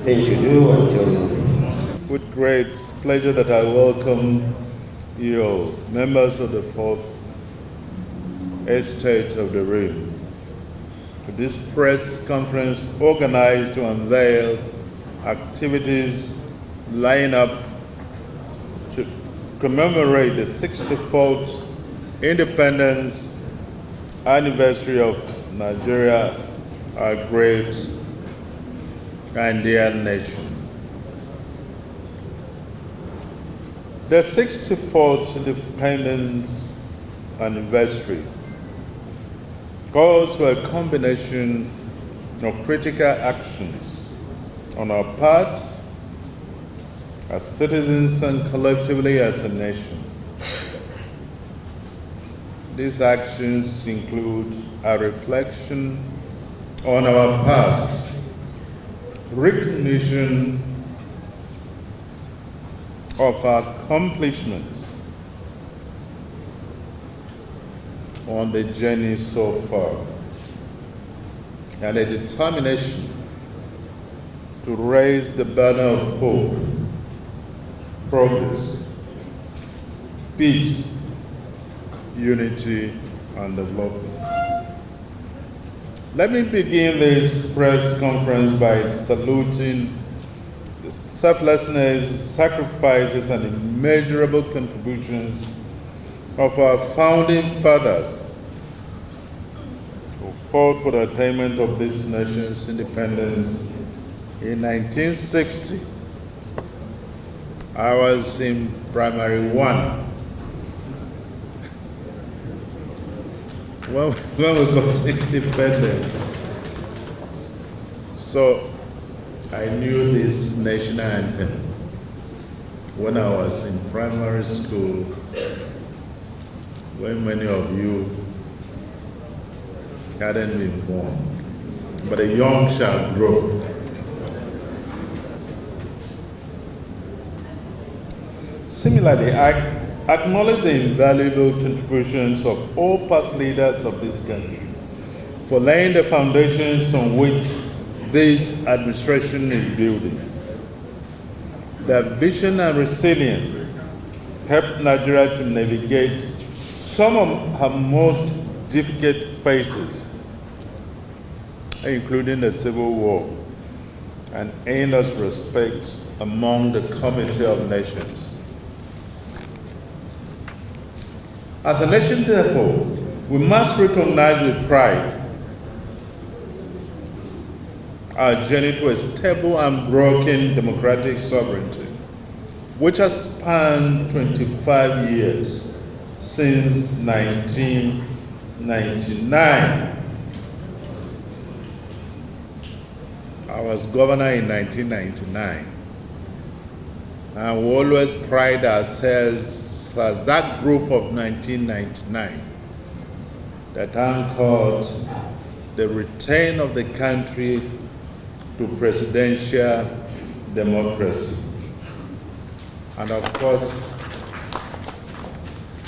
thing to do until. With great pleasure that I welcome you, members of the Fourth Estate of the Rim, to this press conference organized to unveil activities lined up to commemorate the 64th independence anniversary of Nigeria, our great and dear nation. The 64th independence anniversary calls for a combination of critical actions on our part as citizens and collectively as a nation. These actions include a reflection on our past, recognition of our accomplishments on the journey so far, and a determination to raise the banner of hope, progress, peace, unity, and development. Let me begin this press conference by saluting the selflessness, sacrifices, and immeasurable contributions of our founding fathers who fought for the attainment of this nation's independence in 1960. I was in primary one when we got independence. So I knew this national anthem when I was in primary school, when many of you hadn't been born. But a young shall grow. Similarly, I acknowledge the invaluable contributions of all past leaders of this country for laying the foundations on which this administration is building. Their vision and resilience helped Nigeria to navigate some of her most difficult phases, including the Civil War, and earned us respect among the Community of Nations. As a nation, therefore, we must recognize with pride our journey to a stable and broken democratic sovereignty, which has spanned 25 years since 1999. I was governor in 1999, and we always pride ourselves as that group of 1999 that anchored the return of the country to presidential democracy. And of course,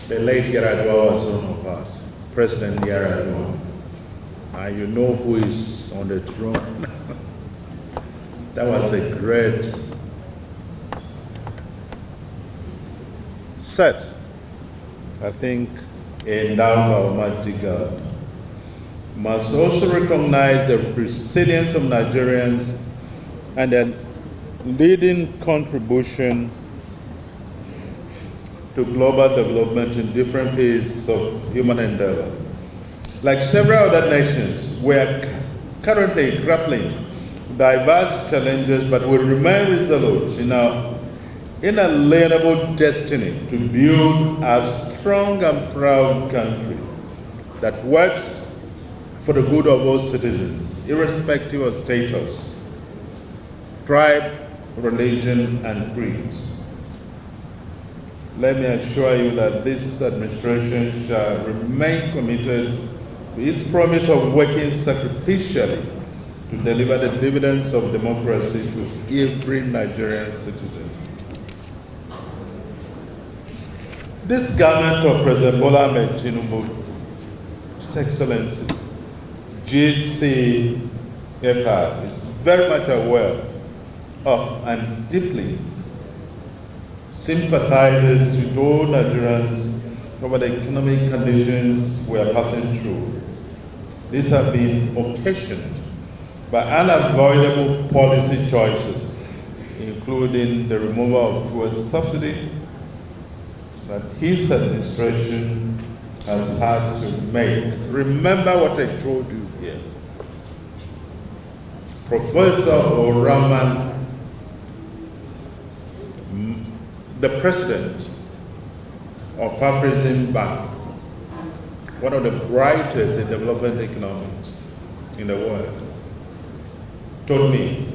the late Yaradua was one of us, President Yaradua. And you know who is on the throne. That was a great set, I think, endowed by Almighty God. Must also recognize the resilience of Nigerians and their leading contribution to global development in different fields of human endeavor. Like several other nations, we are currently grappling with diverse challenges, but we remain resolute in our inalienable destiny to build a strong and proud country that works for the good of all citizens, irrespective of status, tribe, religion, and creed. Let me assure you that this administration shall remain committed to its promise of working sacrificially to deliver the dividends of democracy to every Nigerian citizen. This government of President Bola Ahmed Tinubu, His Excellency, GCFR, is very much aware of and deeply sympathizes with all Nigerians over the economic conditions we are passing through. These have been occasioned by unavoidable policy choices, including the removal of fuel subsidy that his administration has had to make. Remember what I told you here. Professor O'Rahman, the president of Afrexim Bank, one of the brightest in development economics in the world, told me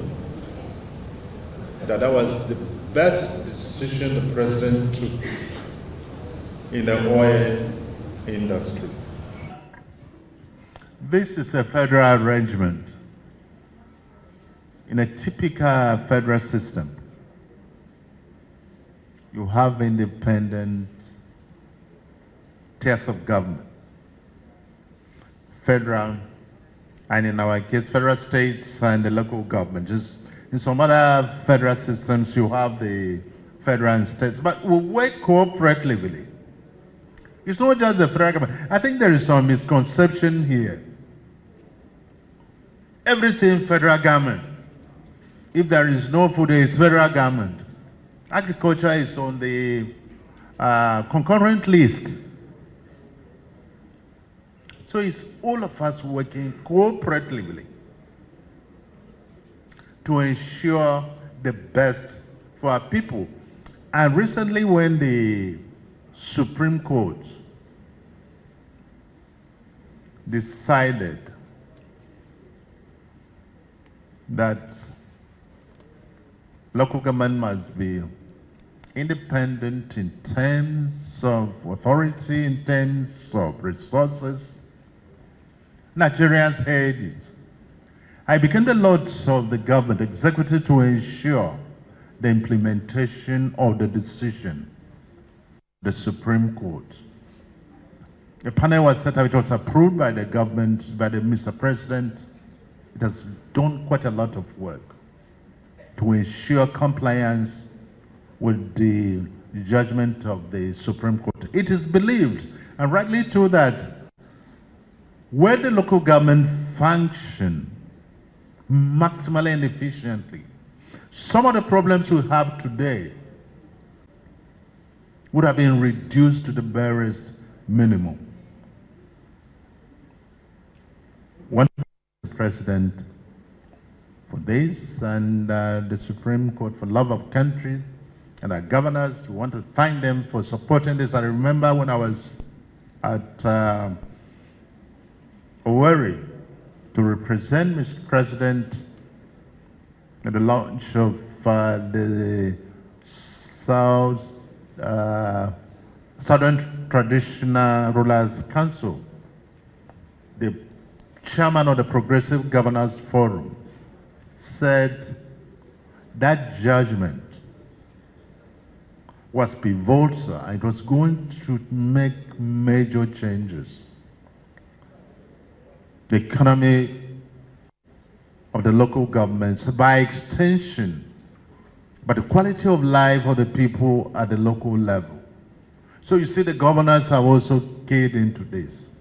that that was the best decision the president took in the oil industry. This is a federal arrangement. In a typical federal system, you have independent tiers of government. Federal, and in our case, federal states and the local government. Just in some other federal systems, you have the federal and states, but we work cooperatively. It's not just the federal government. I think there is some misconception here. Everything federal government. If there is no food, there is federal government. Agriculture is on the concurrent list. So it's all of us working cooperatively to ensure the best for our people. And recently when the Supreme Court decided that local government must be independent in terms of authority, in terms of resources, Nigerians heard it. I became the Lord of the government executive to ensure the implementation of the decision of the Supreme Court. A panel was set up, it was approved by the government, by the Mr. President. It has done quite a lot of work to ensure compliance with the judgment of the Supreme Court. It is believed, and rightly too, that where the local government function maximally and efficiently, some of the problems we have today would have been reduced to the barest minimum. One president for this, and the Supreme Court, for love of country, and our governors, we want to thank them for supporting this. I remember when I was at Owerri to represent Mr. President at the launch of the Southern Traditional Rulers Council. The chairman of the Progressive Governors Forum said that judgment was pivotal. It was going to make major changes. The economy of the local governments, by extension, but the quality of life of the people at the local level. So you see, the governors have also keyed into this.